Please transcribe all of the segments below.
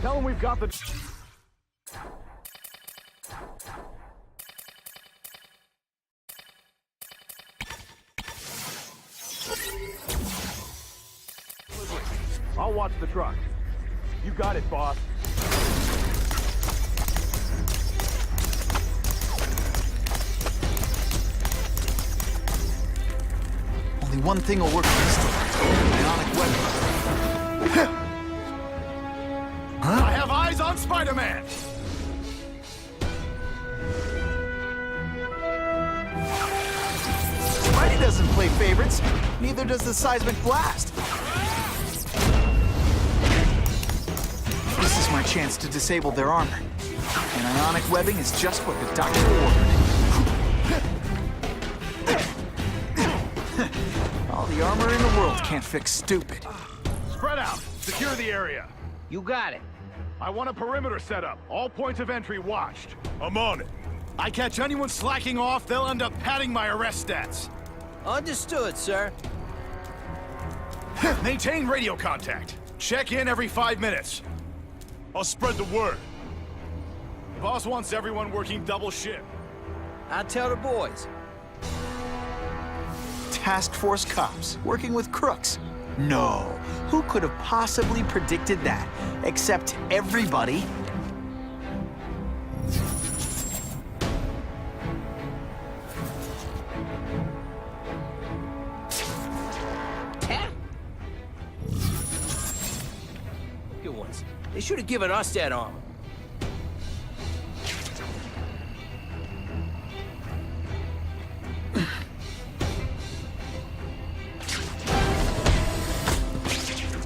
Tell him we've got the... I'll watch the truck. You got it, boss. Only one thing will work this time. Ionic weapon. Huh? I have eyes on Spider-Man! Spidey doesn't play favorites. Neither does the seismic blast. This is my chance to disable their armor. And ionic webbing is just what the doctor ordered. All the armor in the world can't fix stupid. Spread out. Secure the area. You got it. I want a perimeter set up. All points of entry watched. I'm on it. I catch anyone slacking off, they'll end up padding my arrest stats. Understood, sir. Maintain radio contact. Check in every 5 minutes. I'll spread the word. Boss wants everyone working double shift. I'll tell the boys. Task Force cops working with crooks. No, who could have possibly predicted that? Except everybody. Good ones. They should have given us that armor.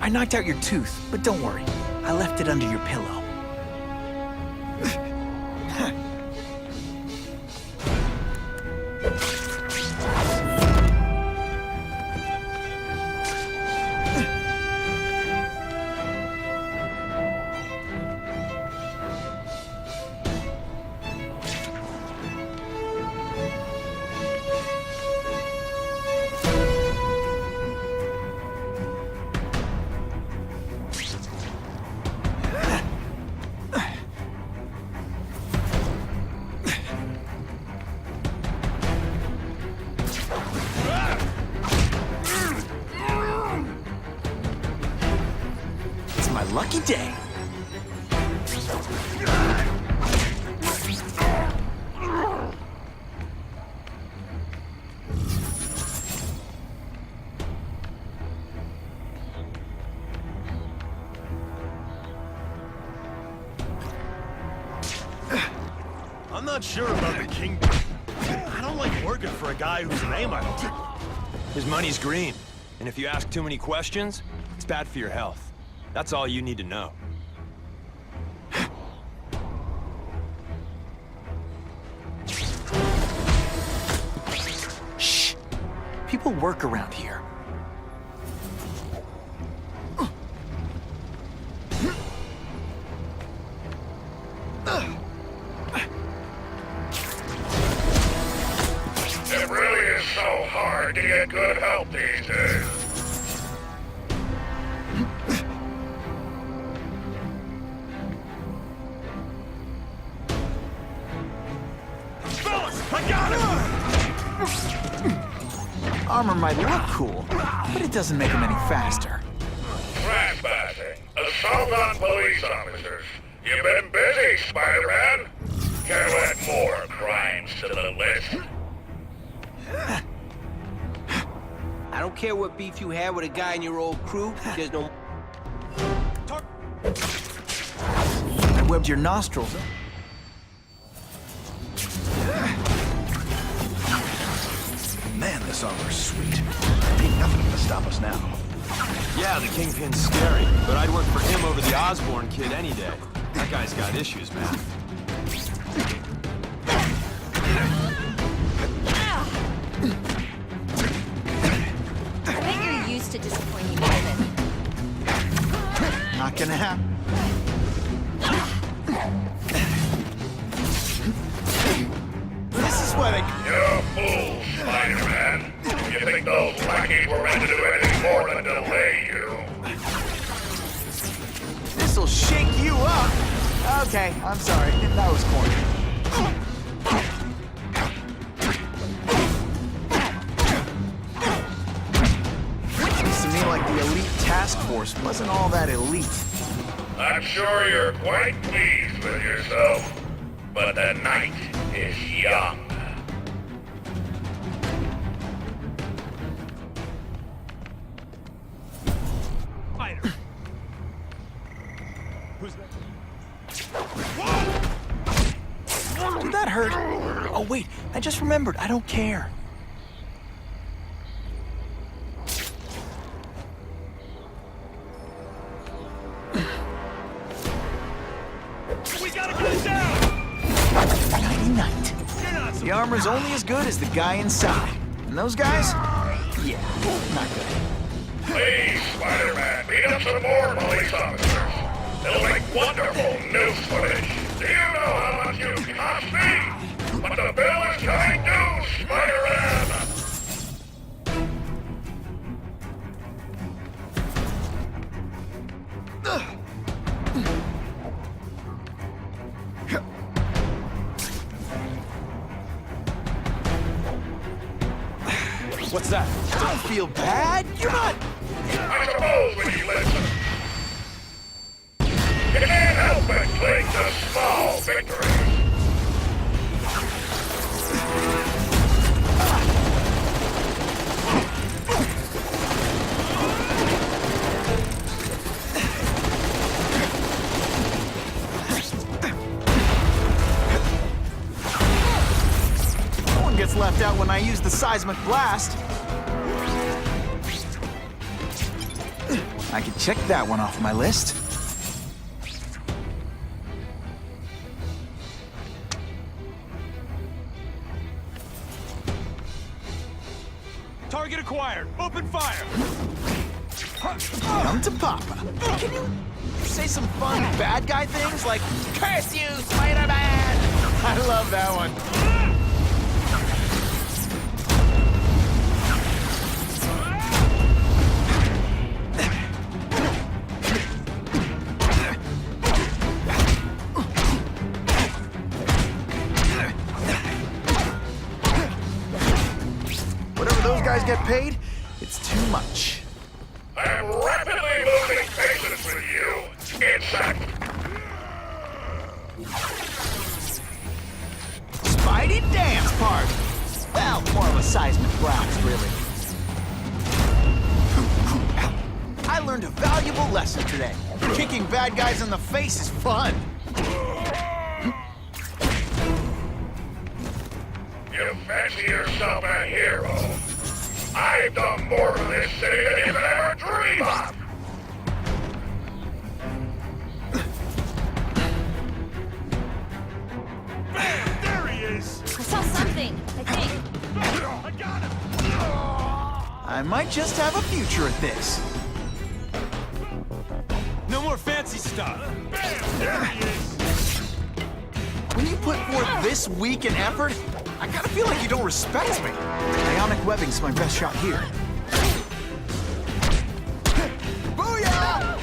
I knocked out your tooth, but don't worry. I left it under your pillow. Lucky day. I'm not sure about the king. I don't like working for a guy whose name I don't know. His money's green, and if you ask too many questions, it's bad for your health. That's all you need to know. Shh! People work around here. It really is so hard to get good help these days. Armor might look cool, but it doesn't make them any faster. Trespassing. Assault on police officers. You've been busy, Spider-Man. Can add more crimes to the list. I don't care what beef you had with a guy in your old crew. There's no... I webbed your nostrils. Man, this armor's sweet. Ain't nothing gonna stop us now. Yeah, the Kingpin's scary, but I'd work for him over the Osborn kid any day. That guy's got issues, man. I bet you're used to disappointing women. Not gonna happen. This is what You're a fool, Spider-Man. You think those lackeys were meant to do anything more than delay you? This'll shake you up. Okay, I'm sorry. That was corny. Seems to me like the elite task force wasn't all that elite. I'm sure you're quite pleased with yourself, but the night is young. Fighter. Who's that? Did that hurt? Oh wait, I just remembered. I don't care. We gotta get it down! Nighty night. You're not The armor's only as good as the guy inside. And those guys? Yeah, not good. Please, Spider-Man, beat up some more police officers. It'll make wonderful news footage. Do you know how much you cost me? But the bill is coming due, Spider-Man! What's that? Don't feel bad. You're not. I suppose when you listen, you can't help but cling to small victories. No one gets left out when I use the seismic blast. I can check that one off my list. Target acquired. Open fire. Come to Papa. Can you say some fun bad guy things like, "Curse you, Spider-Man"? I love that one. Whatever those guys get paid, it's too much. I'm rapidly losing patience with you, insect. Spidey dance party. Well, more of a seismic blast, really. I learned a valuable lesson today. Kicking bad guys in the face is fun. You fancy yourself a hero. I've done more for this city than you could ever dream of. There he is! I saw something, I think. I got him! I might just have a future at this. No more fancy stuff. Bam! There he is! When you put forth this week in effort, I kind of feel like you don't respect me. Ionic webbing's my best shot here. Booyah!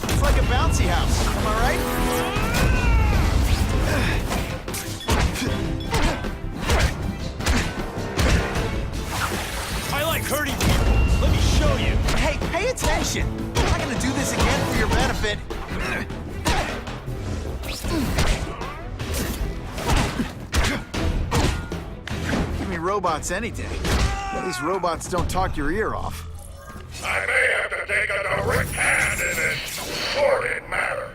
It's like a bouncy house, am I right? I like hurting people. Let me show you. Hey, pay attention! I'm not gonna do this again for your benefit. Give me robots any day. At least robots don't talk your ear off. I may have to take a direct hand in this sordid matter.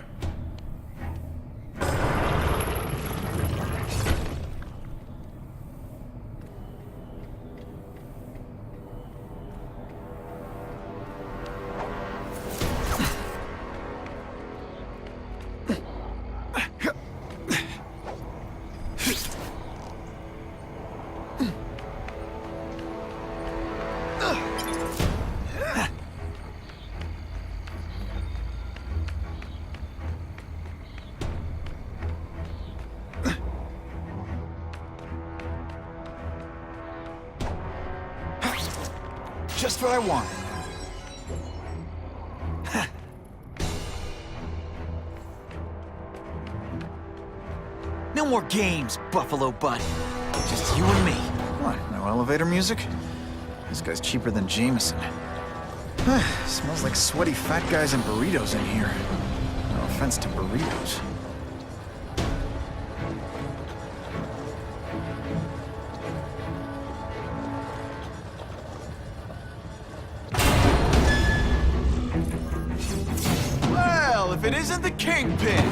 Just what I wanted. No more games, Buffalo Butt. Just you and me. What, no elevator music? This guy's cheaper than Jameson. Smells like sweaty fat guys and burritos in here. No offense to burritos. Well, if it isn't the Kingpin.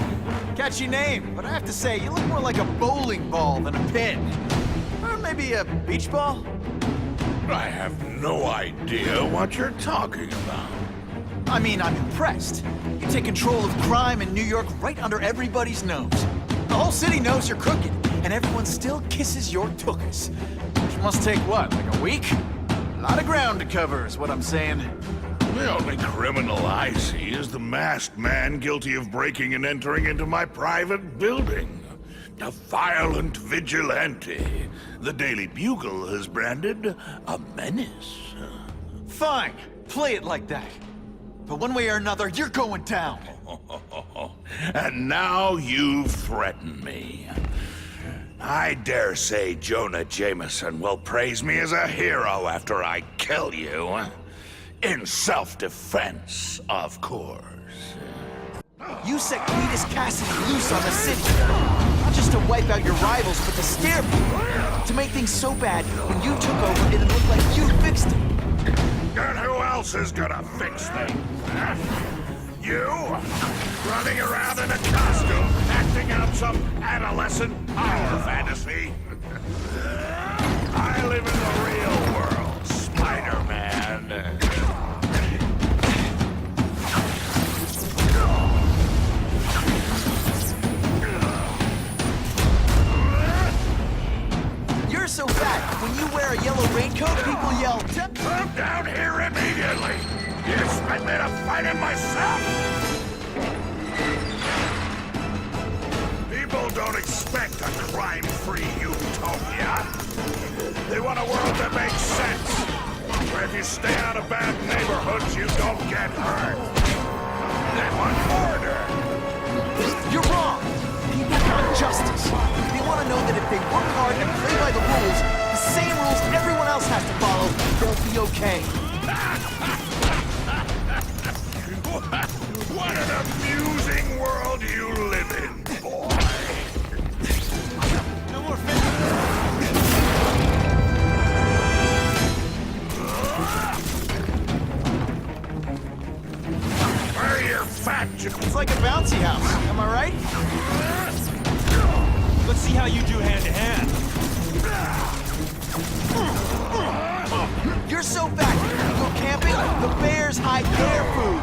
Catchy name, but I have to say, you look more like a bowling ball than a pin. Or maybe a beach ball? I have no idea what you're talking about. I mean, I'm impressed. You take control of crime in New York right under everybody's nose. The whole city knows you're crooked, and everyone still kisses your tuchus. Which must take what, like a week? A lot of ground to cover is what I'm saying. The only criminal I see is the masked man guilty of breaking and entering into my private building. A violent vigilante. The Daily Bugle has branded a menace. Fine, play it like that. But one way or another, you're going down. And now you threaten me. I dare say Jonah Jameson will praise me as a hero after I kill you. In self-defense, of course. You set Cletus Cassidy loose on the city. Not just to wipe out your rivals, but to scare people. To make things so bad, when you took over, it'd look like you fixed it. And who else is gonna fix things? Huh? You? Running around in a costume, acting out some adolescent power fantasy? I live in the real world, Spider-Man. You're so fat, when you wear a yellow raincoat, people yell, I'm down here immediately! You expect me to fight it myself? People don't expect a crime-free utopia. They want a world that makes sense. Where if you stay out of bad neighborhoods, you don't get hurt. They want order. You're wrong. People want justice. They want to know that if they work hard and play by the rules, the same rules everyone else has to follow, they'll be okay. What an amusing world you live in, boy. No more Where are your fat It's like a bouncy house, am I right? Let's see how you do hand-to-hand. You're so fat, you go camping, the bears hide their food.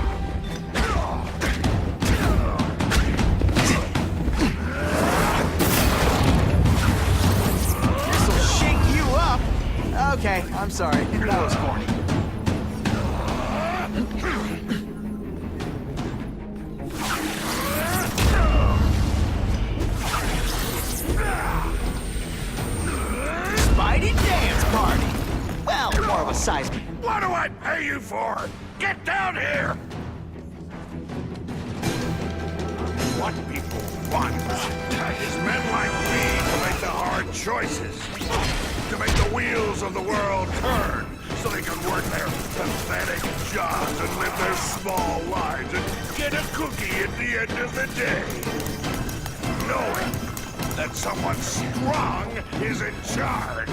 This'll shake you up. Okay, I'm sorry, that was corny. Spidey dance party. Well, more of a seismic. What do I pay you for? Get down here! What people want is men like me to make the hard choices. To make the wheels of the world turn so they can work their pathetic jobs and live their small lives and get a cookie at the end of the day. Knowing that someone strong is in charge.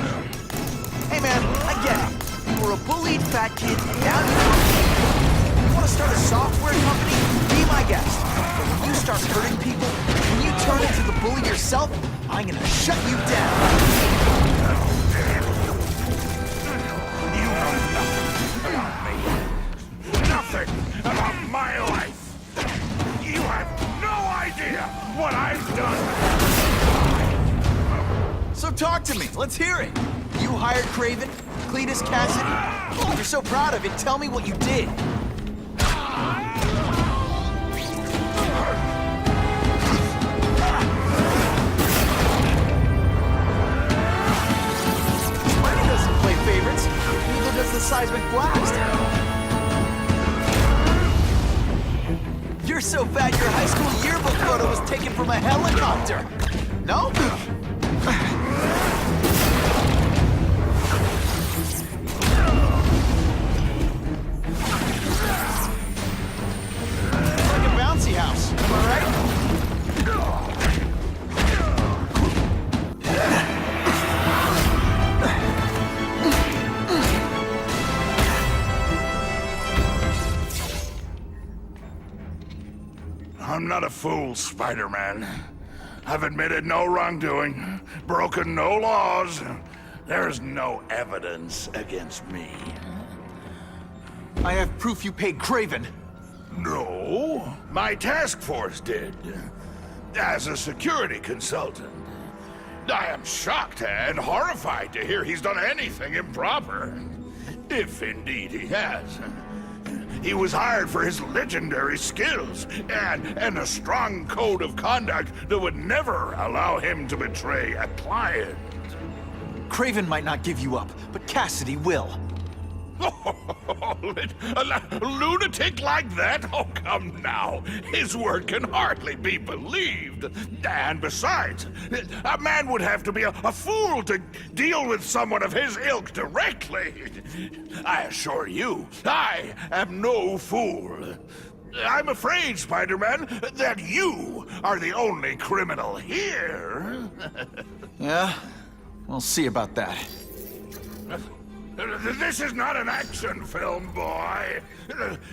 Hey man, I get it. You were a bullied fat kid, now you're you want to start a software company? Be my guest. But when you start hurting people, when you turn into the bully yourself, I'm gonna shut you down. You know nothing about me. Nothing about my life. You have no idea what I've done. So talk to me, let's hear it. You hired Craven, Cletus Cassidy. You're so proud of it, tell me what you did. Spidey doesn't play favorites, neither does the Seismic Blast. from a helicopter. No? Like a bouncy house, am I right? I'm not a fool, Spider-Man. I've admitted no wrongdoing, broken no laws. There's no evidence against me. I have proof you paid Craven. No, my task force did. As a security consultant. I am shocked and horrified to hear he's done anything improper. If indeed he has. He was hired for his legendary skills and a strong code of conduct that would never allow him to betray a client. Craven might not give you up, but Cassidy will. A lunatic like that? Oh, come now. His word can hardly be believed. And besides, a man would have to be a fool to deal with someone of his ilk directly. I assure you, I am no fool. I'm afraid, Spider-Man, that you are the only criminal here. Yeah? We'll see about that. This is not an action film, boy.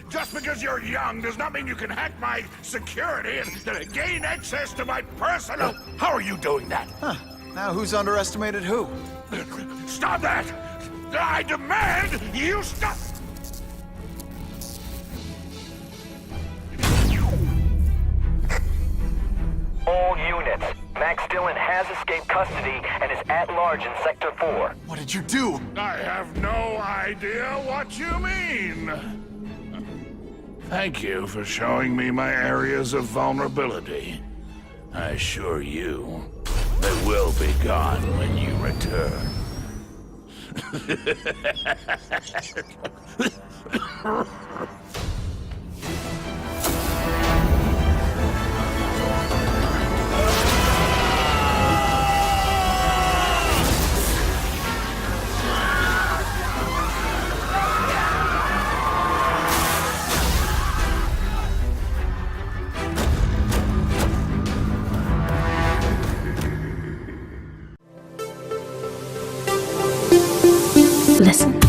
Just because you're young does not mean you can hack my security and gain access to my personal... How are you doing that? Huh. Now who's underestimated who? Stop that! I demand you stop! All units. Max Dillon has escaped custody and is at large in Sector 4. What did you do? I have no idea what you mean. Thank you for showing me my areas of vulnerability. I assure you, they will be gone when you return. Listen.